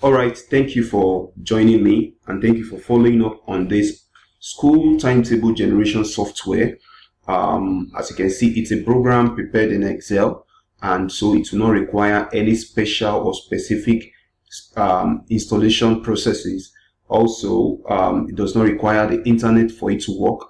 All right, thank you for joining me and thank you for following up on this school timetable generation software. As you can see, it's a program prepared in Excel, and so it will not require any special or specific installation processes. Also, it does not require the internet for it to work.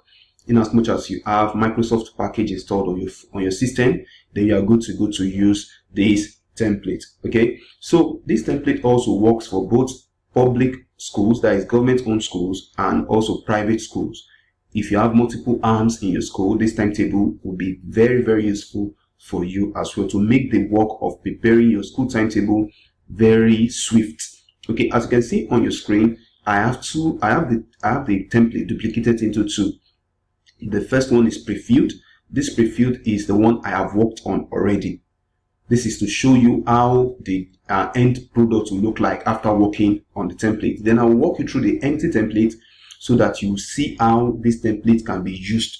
In as much as you have Microsoft package installed on your system, then you are good to go to use this template. Okay, so this template also works for both public schools, that is government owned schools, and also private schools. If you have multiple arms in your school, this timetable will be very useful for you as well to make the work of preparing your school timetable very swift. Okay, as you can see on your screen, I have the template duplicated into two. The first one is prefilled. This prefilled is the one I have worked on already. This is to show you how the end product will look like after working on the template. Then I will walk you through the empty template so that you see how this template can be used.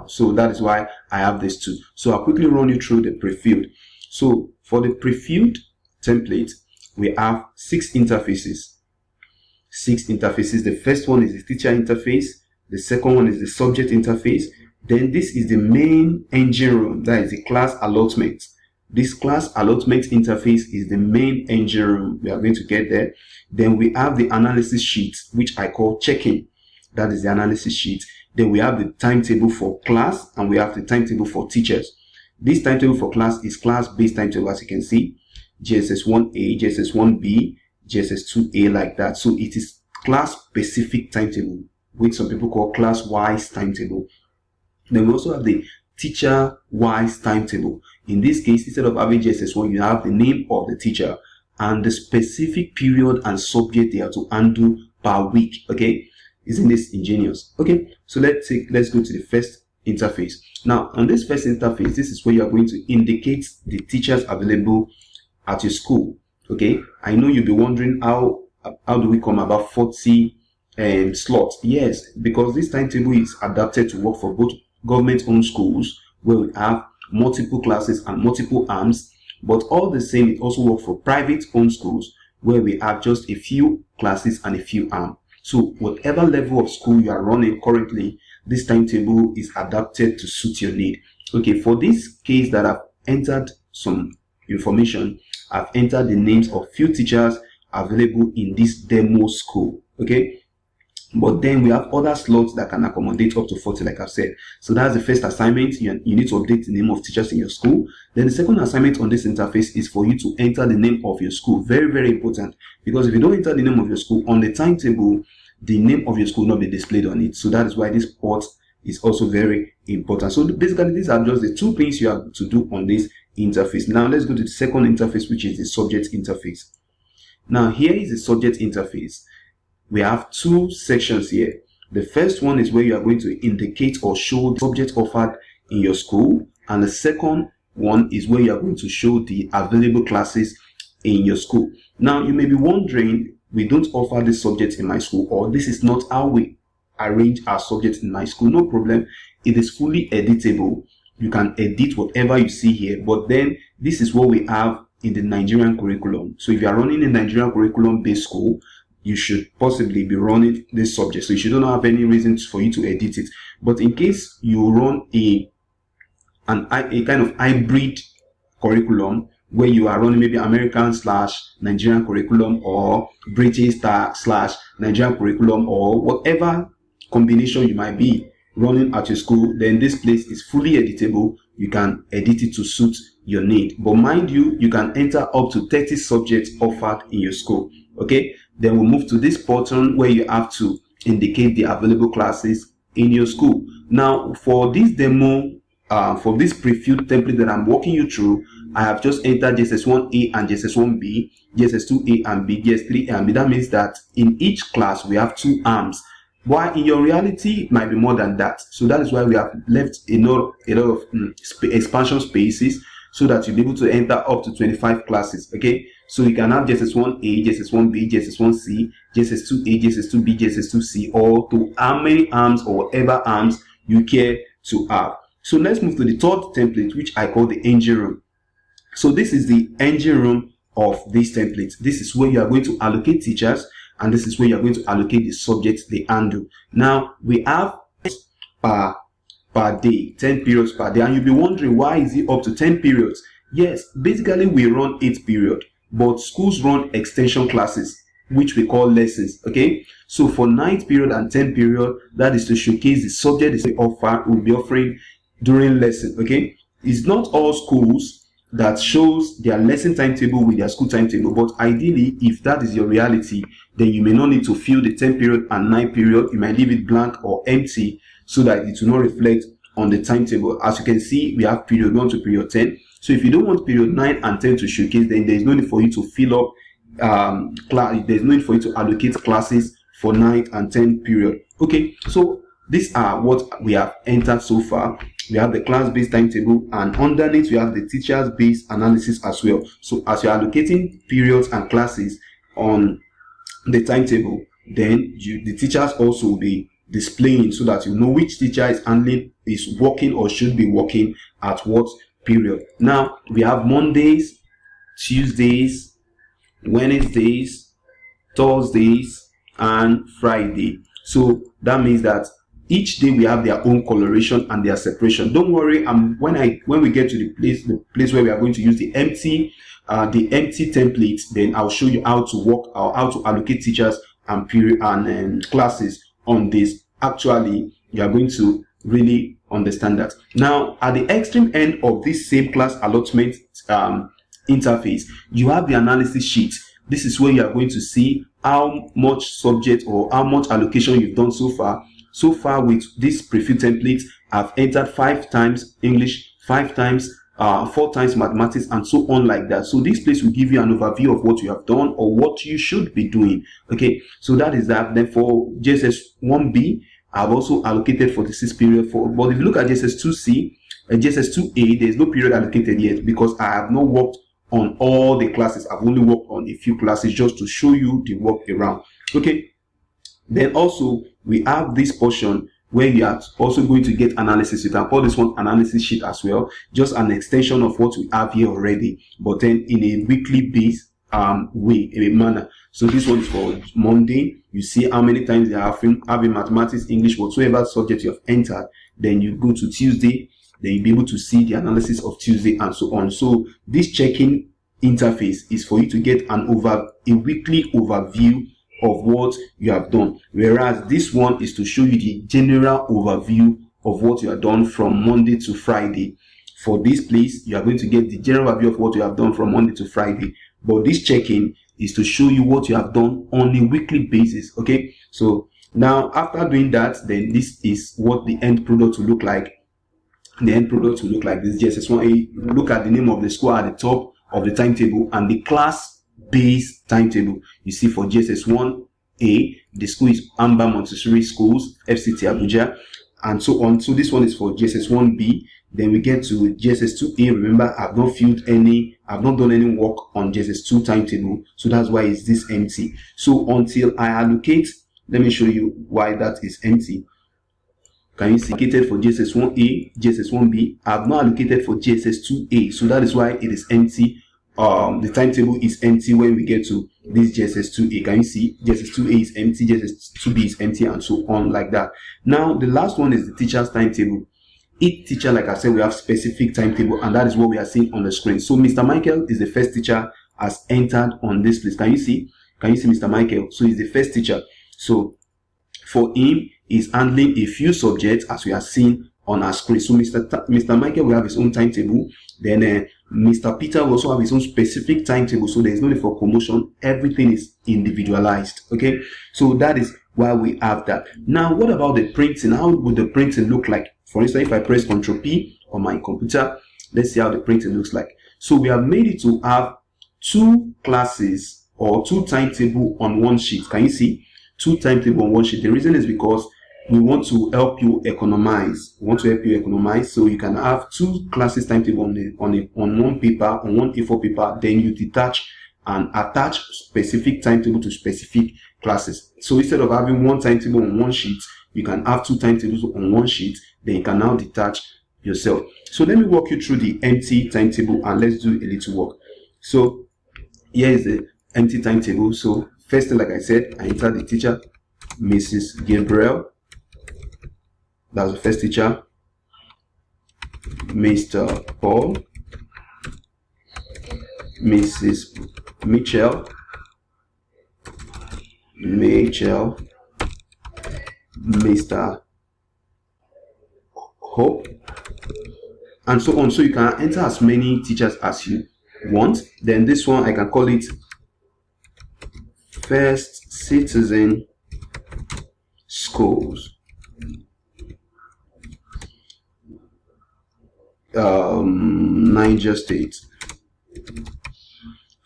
So that is why I have this too. So I'll quickly run you through the prefilled. So for the prefilled template, we have 6 interfaces. 6 interfaces. The first one is the teacher interface. The second one is the subject interface. Then this is the main engine room, that is the class allotment. This class allotment interface is the main engine room. We are going to get there. Then we have the analysis sheet, which I call check-in. That is the analysis sheet. Then we have the timetable for class, and we have the timetable for teachers. This timetable for class is class-based timetable, as you can see. GSS 1A, GSS 1B, GSS 2A, like that. So it is class-specific timetable, which some people call class-wise timetable. Then we also have the teacher-wise timetable. In this case, instead of having GSS1, you have the name of the teacher and the specific period and subject they are to handle per week. Okay, isn't this ingenious? Okay, so let's go to the first interface. Now, on this first interface, this is where you are going to indicate the teachers available at your school. Okay, I know you'll be wondering how do we come about 40 slots? Yes, because this timetable is adapted to work for both government-owned schools where we have multiple classes and multiple arms, but all the same, it also works for private-owned schools where we have just a few classes and a few arms. So whatever level of school you are running currently, this timetable is adapted to suit your need. Okay, for this case that I've entered some information, I've entered the names of few teachers available in this demo school. Okay, but then we have other slots that can accommodate up to 40, like I've said. So that's the first assignment. You need to update the name of teachers in your school. Then the second assignment on this interface is for you to enter the name of your school. Very important, because if you don't enter the name of your school on the timetable, the name of your school will not be displayed on it. So that is why this part is also very important. So basically, these are just the 2 things you have to do on this interface. Now let's go to the second interface, which is the subject interface. Now here is the subject interface. We have 2 sections here. The first one is where you are going to indicate or show the subject offered in your school, and the second one is where you are going to show the available classes in your school. Now you may be wondering, we don't offer this subject in my school, or this is not how we arrange our subjects in my school. No problem, it is fully editable. You can edit whatever you see here, but then this is what we have in the Nigerian curriculum. So if you are running a Nigerian curriculum based school, you should possibly be running this subject, so you should not have any reasons for you to edit it. But in case you run a kind of hybrid curriculum where you are running maybe American / Nigerian curriculum, or British / Nigerian curriculum, or whatever combination you might be running at your school, then this place is fully editable. You can edit it to suit your need. But mind you, you can enter up to 30 subjects offered in your school. Okay, then we'll move to this button where you have to indicate the available classes in your school. Now for this demo, for this prefilled template that I'm walking you through, I have just entered GSS 1A and GSS 1B, GSS 2A and B, GSS 3A and B. That means that in each class we have 2 arms. While in your reality it might be more than that. So that is why we have left a lot of expansion spaces, so that you'll be able to enter up to 25 classes. Okay, so you can have GSS 1A, GSS 1B, GSS 1C, GSS 2A, GSS 2B, GSS 2C, or to how many arms or whatever arms you care to have. So let's move to the third template, which I call the engine room. So this is the engine room of these templates. This is where you are going to allocate teachers, and this is where you are going to allocate the subjects they handle. Now we have per day, 10 periods per day, and you'll be wondering, why is it up to 10 periods? Yes, basically we run 8 periods, but schools run extension classes, which we call lessons. Okay, so for 9th period and 10th period, that is to showcase the subject we'll be offering during lesson. Okay, it's not all schools that shows their lesson timetable with their school timetable, but ideally, if that is your reality, then you may not need to fill the 10th period and 9th period. You might leave it blank or empty so that it will not reflect on the timetable. As you can see, we have period 1 to period 10. So if you don't want period 9 and 10 to showcase, then there is no need for you to fill up there's no need for you to allocate classes for 9th and 10th period. Okay, so these are what we have entered so far. We have the class-based timetable, and underneath we have the teachers-based analysis as well. So as you are allocating periods and classes on the timetable, then the teachers also will be displaying so that you know which teacher is working or should be working at what period. Now we have Mondays, Tuesdays, Wednesdays, Thursdays, and Friday. So that means that each day we have their own coloration and their separation. Don't worry, when we get to the place where we are going to use the empty template, then I'll show you how to work or how to allocate teachers and period and classes on this. Actually, you are going to really understand that. Now, at the extreme end of this same class allotment interface, you have the analysis sheet. This is where you are going to see how much subject or how much allocation you've done so far. So far with this prefilled template, I've entered 5 times English, 5 times 4 times mathematics, and so on like that. So this place will give you an overview of what you have done or what you should be doing. Okay, so that is that. Then for JSS 1B, I've also allocated 46 period for. But if you look at JSS 2C and JSS 2A, there's no period allocated yet because I have not worked on all the classes. I've only worked on a few classes just to show you the work around. Okay, then also we have this portion where you are also going to get analysis. You can call this one analysis sheet as well, just an extension of what we have here already, but then in a weekly based way, in a manner. So this one is for Monday. You see how many times they are having mathematics, English, whatsoever subject you have entered. Then you go to Tuesday, then you'll be able to see the analysis of Tuesday and so on. So this checking interface is for you to get a weekly overview of what you have done, whereas this one is to show you the general overview of what you have done from Monday to Friday. For this place, you are going to get the general overview of what you have done from Monday to Friday, but this check-in is to show you what you have done on a weekly basis. Okay, so now after doing that, then this is what the end product will look like. The end product will look like this. JSS1A, look at the name of the school at the top of the timetable and the class base timetable. You see for JSS1A, the school is Amber Montessori Schools, FCT Abuja, and so on. So this one is for JSS1B. Then we get to JSS2A. Remember, I've not done any work on JSS2 timetable, so that's why it's this empty. So until I allocate, let me show you why that is empty. Can you see allocated for JSS1A, JSS1B? I have not allocated for JSS2A, so that is why it is empty. The timetable is empty when we get to this JSS2A. Can you see JSS2A is empty, JSS2B is empty, and so on like that. Now the last one is the teacher's timetable. Each teacher, like I said, we have specific timetable, and that is what we are seeing on the screen. So Mr. Michael is the first teacher as entered on this place. Can you see Mr. Michael? So he's the first teacher. So for him, he's handling a few subjects as we are seeing on our screen. So Mr. Michael will have his own timetable. Then Mr. Peter will also have his own specific timetable. So there is no need for promotion. Everything is individualized. Okay, so that is why we have that. Now, what about the printing? How would the printing look like? For instance, if I press Ctrl P on my computer, let's see how the printing looks like. So we have made it to have 2 classes or 2 timetable on one sheet. Can you see 2 timetable on one sheet? The reason is because we want to help you economize. So you can have 2 classes timetable on one paper, on one A4 paper. Then you detach and attach specific timetable to specific classes. So instead of having 1 timetable on one sheet, you can have 2 timetables on one sheet. Then you can now detach yourself. So let me walk you through the empty timetable and let's do a little work. So here is the empty timetable. So first thing, like I said, I enter the teacher, Mrs. Gabriel. That's the first teacher. Mr. Paul, Mrs. Mitchell, Mr. Hope, and so on. So you can enter as many teachers as you want. Then this one, I can call it First Citizen Schools. Niger State.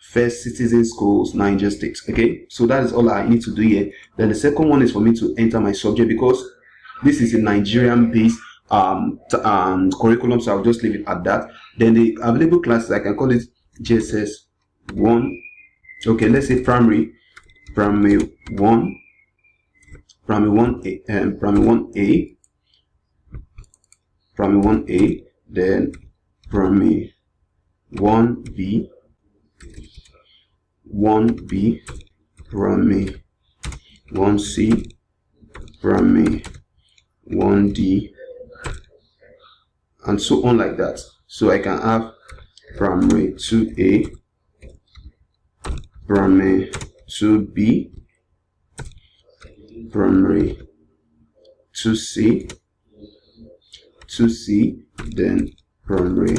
First Citizen Schools, Niger State. Okay, so that is all I need to do here. Then the second one is for me to enter my subject, because this is a Nigerian based curriculum, so I'll just leave it at that. Then the available classes, I can call it JSS 1. Okay, let's say primary 1, primary 1A, primary 1A, then primary 1B, primary 1C, primary 1D, and so on like that. So I can have primary 2A, primary 2B, primary 2C, then primary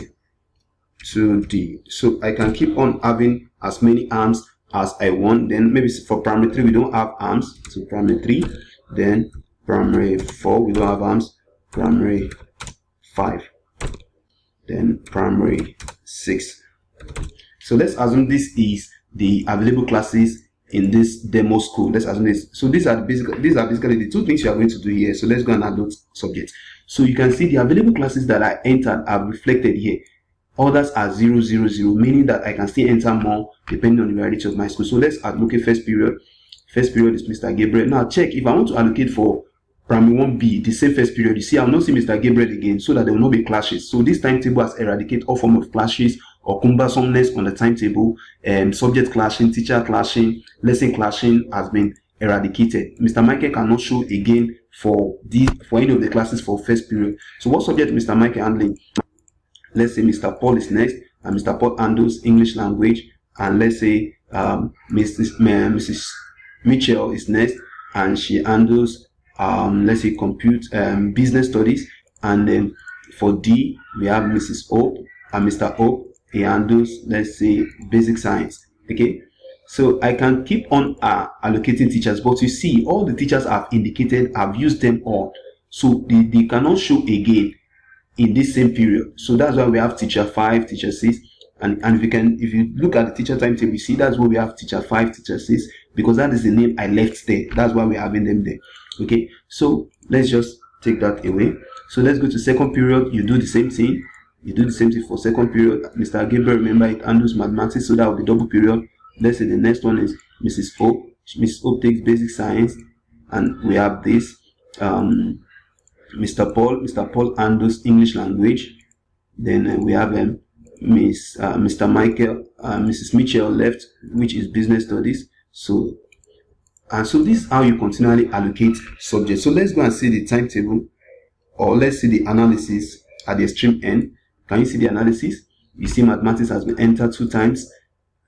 2D. So I can keep on having as many arms as I want. Then maybe for primary 3 we don't have arms, so primary 3. Then primary 4 we don't have arms, primary 5, then primary 6. So let's assume this is the available classes in this demo school. Let's assume this. So these are basically the two things you are going to do here. So let's go and add those subjects. So you can see the available classes that I entered are reflected here. Others are 0, 0, 0, meaning that I can still enter more depending on the variety of my school. So let's allocate first period. First period is Mr. Gabriel. Now check if I want to allocate for primary 1B, the same first period. You see, I will not see Mr. Gabriel again, so that there will not be clashes. So this timetable has eradicated all form of clashes or cumbersomeness on the timetable, and subject clashing, teacher clashing, lesson clashing has been eradicated. Mr. Michael cannot show again for any of the classes for first period. So what subject Mr. Michael handling? Let's say Mr. Paul is next, and Mr. Paul handles English language, and let's say Mrs. Mitchell is next, and she handles let's say business studies. And then for D we have Mrs. Hope, and Mr. Hope, he handles, let's say, basic science. Okay, so I can keep on allocating teachers, but you see all the teachers I've indicated, I've used them all, so they cannot show again in this same period. So that's why we have teacher 5, teacher 6, and if you look at the teacher timetable, you see that's why we have teacher 5, teacher 6, because that is the name I left there. That's why we're having them there. Okay, so let's just take that away. So let's go to second period. You do the same thing. You do the same thing for second period. Mr. Gabriel, remember, it handles mathematics, so that will be double period. Let's say the next one is Mrs. Hope. Mrs. Hope takes basic science, and we have this Mr. Paul. Mr. Paul handles English language. Then we have Mr. Michael, Mrs. Mitchell left, which is business studies. So this is how you continually allocate subjects. So let's go and see the timetable, or let's see the analysis at the extreme end. Can you see the analysis? You see mathematics has been entered 2 times.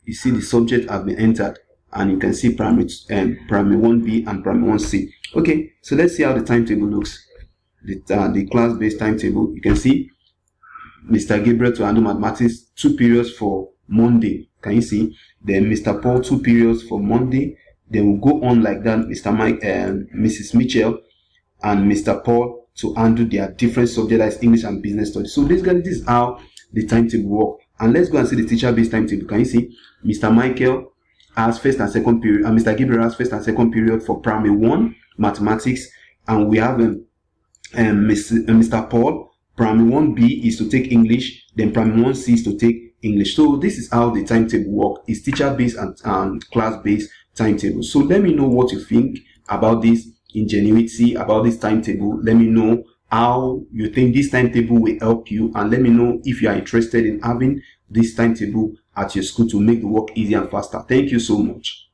You see the subject has been entered, and you can see primary 1B and primary 1C. Okay, so let's see how the timetable looks. The class-based timetable. You can see Mr. Gabriel to handle mathematics, 2 periods for Monday. Can you see? Then Mr. Paul, 2 periods for Monday. Then we'll go on like that. Mr. Mike and Mrs. Mitchell and Mr. Paul to handle their different subjects as English and business studies. So this is how the timetable work. And let's go and see the teacher-based timetable. Can you see? Mr. Michael has first and second period, and Mr. Gabriel has first and second period for primary 1 mathematics, and we have Mr. Paul. Primary 1B is to take English, then primary 1C is to take English. So this is how the timetable work. It's teacher-based and class-based timetable. So let me know what you think about this ingenuity, about this timetable. Let me know how you think this timetable will help you, and let me know if you are interested in having this timetable at your school to make the work easier and faster. Thank you so much.